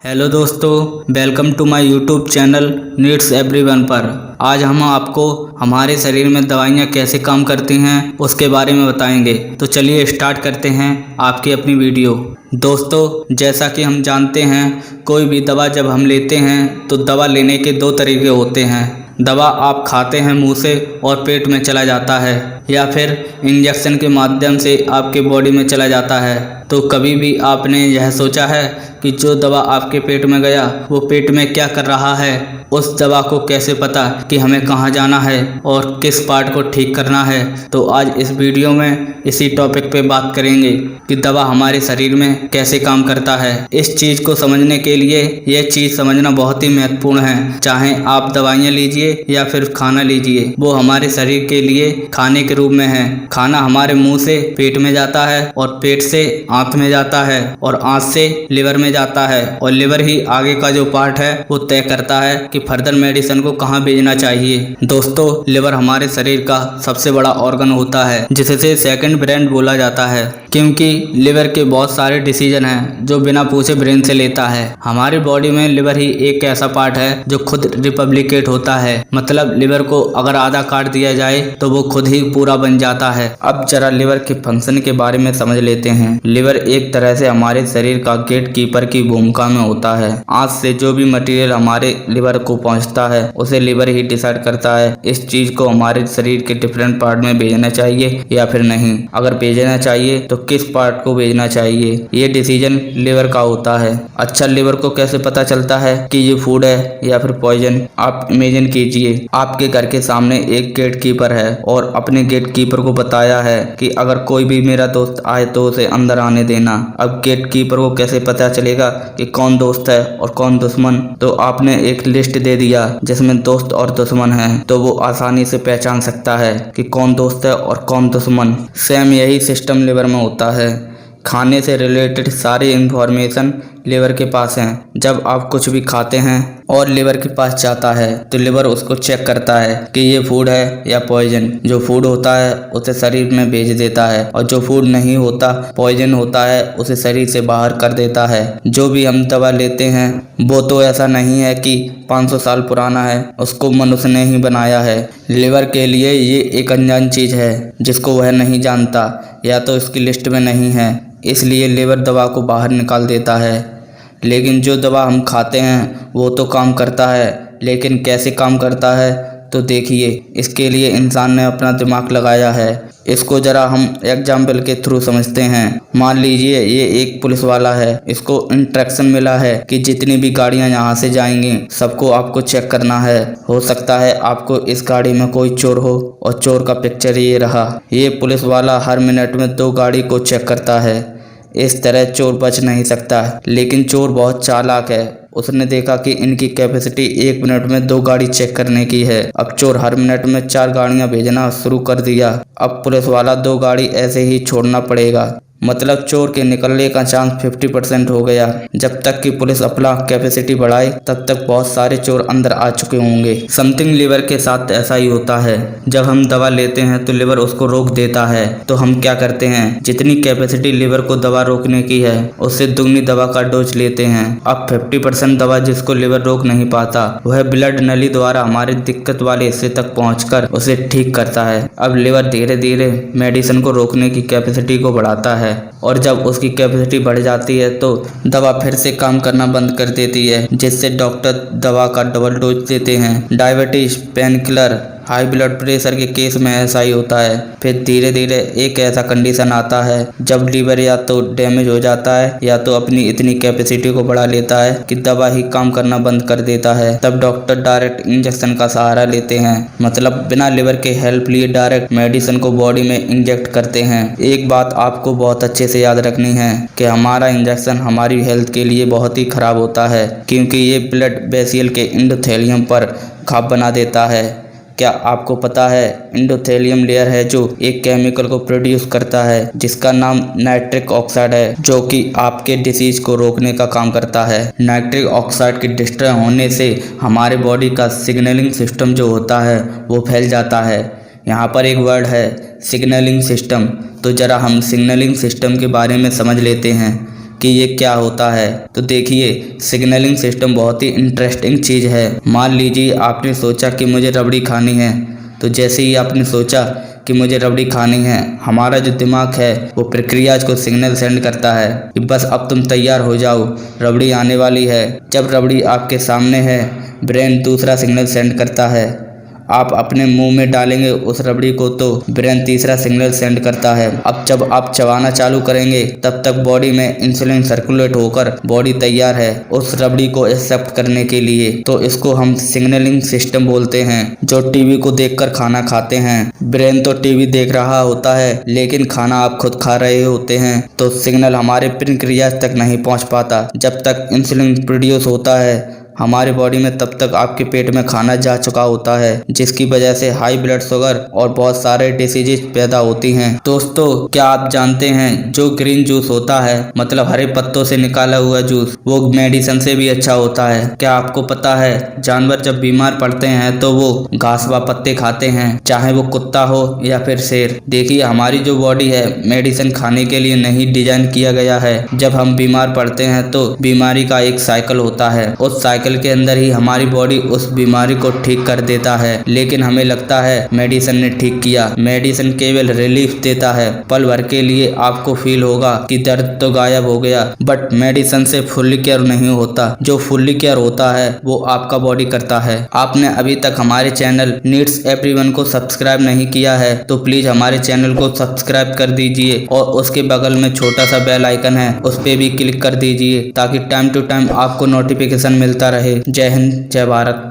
Hello दोस्तों, welcome to my YouTube channel needs everyone पर। आज हम आपको हमारे शरीर में दवाइयाँ कैसे काम करती हैं उसके बारे में बताएंगे। तो चलिए स्टार्ट करते हैं आपकी अपनी वीडियो। दोस्तों, जैसा कि हम जानते हैं, कोई भी दवा जब हम लेते हैं तो दवा लेने के दो तरीके होते हैं। दवा आप खाते हैं मुंह से और पेट में चला जाता है, या फिर इंजेक्शन के माध्यम से आपके बॉडी में चला जाता है। तो कभी भी आपने यह सोचा है कि जो दवा आपके पेट में गया वो पेट में क्या कर रहा है? उस दवा को कैसे पता कि हमें कहाँ जाना है और किस पार्ट को ठीक करना है? तो आज इस वीडियो में इसी टॉपिक पे बात करेंगे कि दवा हमारे शरीर में कैसे काम करता है। इस चीज़ को समझने के लिए यह चीज़ समझना बहुत ही महत्वपूर्ण है। चाहे आप दवाइयाँ लीजिए या फिर खाना लीजिए, वो हमारे शरीर के लिए खाने के रूप में है। खाना हमारे मुंह से पेट में जाता है और पेट से आंत में जाता है और आंत से लिवर में जाता है, और लिवर ही आगे का जो पार्ट है वो तय करता है कि फर्दर मेडिसिन को कहाँ भेजना चाहिए। दोस्तों, लिवर हमारे शरीर का सबसे बड़ा ऑर्गन होता है, जिसे सेकंड ब्रेन बोला जाता है, क्योंकि लिवर के बहुत सारे डिसीजन हैं जो बिना पूछे ब्रेन से लेता है। हमारी बॉडी में लिवर ही एक ऐसा पार्ट है जो खुद रिपब्लिकेट होता है। मतलब लिवर को अगर आधा काट दिया जाए तो वो खुद ही पूरा बन जाता है। अब जरा लिवर के फंक्शन के बारे में समझ लेते हैं। लिवर एक तरह से हमारे शरीर का गेट कीपर की भूमिका में होता है। आंत से जो भी मटेरियल हमारे लिवर को पहुंचता है उसे लिवर ही डिसाइड करता है इस चीज को हमारे शरीर के डिफरेंट पार्ट में भेजना चाहिए या फिर नहीं। अगर भेजना चाहिए तो किस पार्ट को भेजना चाहिए, ये डिसीजन लिवर का होता है। अच्छा, लिवर को कैसे पता चलता है कि ये फूड है या फिर पॉइजन? आप इमेजिन कीजिए, आपके घर के सामने एक गेट कीपर है और अपने गेट कीपर को बताया है कि अगर कोई भी मेरा दोस्त आए तो उसे अंदर आने देना। अब गेट कीपर को कैसे पता चलेगा कि कौन दोस्त है और कौन दुश्मन? तो आपने एक लिस्ट दे दिया जिसमें दोस्त और दुश्मन है, तो वो आसानी से पहचान सकता है कि कौन दोस्त है और कौन दुश्मन। सेम यही सिस्टम लिवर में होता है। खाने से रिलेटेड सारी इंफॉर्मेशन लिवर के पास है। जब आप कुछ भी खाते हैं और लिवर के पास जाता है तो लिवर उसको चेक करता है कि ये फूड है या पॉइजन। जो फूड होता है उसे शरीर में भेज देता है, और जो फूड नहीं होता, पॉइजन होता है, उसे शरीर से बाहर कर देता है। जो भी हम दवा लेते हैं वो तो ऐसा नहीं है कि 500 साल पुराना है, उसको मनुष्य ने ही बनाया है। लिवर के लिए ये एक अनजान चीज़ है जिसको वह नहीं जानता या तो इसकी लिस्ट में नहीं है, इसलिए लिवर दवा को बाहर निकाल देता है। लेकिन जो दवा हम खाते हैं वो तो काम करता है, लेकिन कैसे काम करता है तो देखिए, इसके लिए इंसान ने अपना दिमाग लगाया है। इसको जरा हम एग्जाम्पल के थ्रू समझते हैं। मान लीजिए ये एक पुलिस वाला है, इसको इंस्ट्रक्शन मिला है कि जितनी भी गाड़ियां यहाँ से जाएंगी सबको आपको चेक करना है। हो सकता है आपको इस गाड़ी में कोई चोर हो और चोर का पिक्चर ये रहा। ये पुलिस वाला हर मिनट में 2 गाड़ी को चेक करता है। इस तरह चोर बच नहीं सकता, लेकिन चोर बहुत चालाक है। उसने देखा कि इनकी कैपेसिटी 1 मिनट में 2 गाड़ी चेक करने की है। अब चोर हर मिनट में 4 गाड़ियां भेजना शुरू कर दिया। अब पुलिस वाला 2 गाड़ी ऐसे ही छोड़ना पड़ेगा। मतलब चोर के निकलने का चांस 50% हो गया। जब तक कि पुलिस अपना कैपेसिटी बढ़ाए तब तक बहुत सारे चोर अंदर आ चुके होंगे। समथिंग लिवर के साथ ऐसा ही होता है। जब हम दवा लेते हैं तो लिवर उसको रोक देता है। तो हम क्या करते हैं, जितनी कैपेसिटी लिवर को दवा रोकने की है उससे दुगनी दवा का डोज लेते हैं। अब 50% दवा जिसको लिवर रोक नहीं पाता वह ब्लड नली द्वारा हमारे दिक्कत वाले हिस्से तक पहुँचकर उसे ठीक करता है। अब लिवर धीरे धीरे मेडिसिन को रोकने की कैपेसिटी को बढ़ाता है, और जब उसकी कैपेसिटी बढ़ जाती है तो दवा फिर से काम करना बंद कर देती है, जिससे डॉक्टर दवा का डबल डोज देते हैं। Diabetes, pain killer, high blood pressure के केस में ऐसा ही होता है। फिर धीरे धीरे एक ऐसा कंडीशन आता है जब लीवर या तो डैमेज हो जाता है या तो अपनी इतनी कैपेसिटी को बढ़ा लेता है कि दवा ही काम करना बंद कर देता है। तब डॉक्टर डायरेक्ट इंजेक्शन का सहारा लेते हैं। मतलब बिना लिवर के हेल्प लिए डायरेक्ट मेडिसिन को बॉडी में इंजेक्ट करते हैं। एक बात आपको बहुत अच्छे से याद रखनी है कि हमारा इंजेक्शन हमारी हेल्थ के लिए बहुत ही खराब होता है, क्योंकि ये ब्लड वेसल के एंडोथेलियम पर घाव बना देता है। क्या आपको पता है एंडोथेलियम लेयर है जो एक केमिकल को प्रोड्यूस करता है जिसका नाम नाइट्रिक ऑक्साइड है, जो कि आपके डिसीज को रोकने का काम करता है। नाइट्रिक ऑक्साइड के डिस्ट्रॉय होने से हमारे बॉडी का सिग्नलिंग सिस्टम जो होता है वो फैल जाता है। यहाँ पर एक वर्ड है सिग्नलिंग सिस्टम। तो जरा हम सिग्नलिंग सिस्टम के बारे में समझ लेते हैं। कि ये क्या होता है। तो देखिए, सिग्नलिंग सिस्टम बहुत ही इंटरेस्टिंग चीज़ है। मान लीजिए आपने सोचा कि मुझे रबड़ी खानी है, तो जैसे ही आपने सोचा कि मुझे रबड़ी खानी है, हमारा जो दिमाग है वो प्रक्रियाज को सिग्नल सेंड करता है कि बस अब तुम तैयार हो जाओ, रबड़ी आने वाली है। जब रबड़ी आपके सामने है, ब्रेन दूसरा सिग्नल सेंड करता है। आप अपने मुंह में डालेंगे उस रबड़ी को तो ब्रेन तीसरा सिग्नल सेंड करता है। अब जब आप चबाना चालू करेंगे तब तक बॉडी में इंसुलिन सर्कुलेट होकर बॉडी तैयार है उस रबड़ी को एक्सेप्ट करने के लिए। तो इसको हम सिग्नलिंग सिस्टम बोलते हैं। जो टीवी को देखकर खाना खाते हैं, ब्रेन तो टीवी देख रहा होता है लेकिन खाना आप खुद खा रहे होते हैं, तो सिग्नल हमारे प्रक्रिया तक नहीं पहुंच पाता। जब तक इंसुलिन प्रोड्यूस होता है हमारी बॉडी में, तब तक आपके पेट में खाना जा चुका होता है, जिसकी वजह से हाई ब्लड शुगर और बहुत सारे डिसीजेज पैदा होती हैं। दोस्तों, क्या आप जानते हैं जो ग्रीन जूस होता है, मतलब हरे पत्तों से निकाला हुआ जूस, वो मेडिसिन से भी अच्छा होता है। क्या आपको पता है जानवर जब बीमार पड़ते हैं तो वो घास व पत्ते खाते हैं, चाहे वो कुत्ता हो या फिर शेर। देखिए, हमारी जो बॉडी है मेडिसिन खाने के लिए नहीं डिजाइन किया गया है। जब हम बीमार पड़ते हैं तो बीमारी का एक साइकिल होता है, उस साइकिल के अंदर ही हमारी बॉडी उस बीमारी को ठीक कर देता है। लेकिन हमें लगता है मेडिसिन ने ठीक किया। मेडिसिन केवल रिलीफ देता है, पल भर के लिए आपको फील होगा कि दर्द तो गायब हो गया, बट मेडिसिन से फुल्ली केयर नहीं होता। जो फुल्ली केयर होता है वो आपका बॉडी करता है। आपने अभी तक हमारे चैनल नीड्स एवरीवन को सब्सक्राइब नहीं किया है तो प्लीज हमारे चैनल को सब्सक्राइब कर दीजिए और उसके बगल में छोटा सा बेल आइकन है, उस पर भी क्लिक कर दीजिए ताकि टाइम टू टाइम आपको नोटिफिकेशन मिलता रहे। जय हिंद, जय भारत।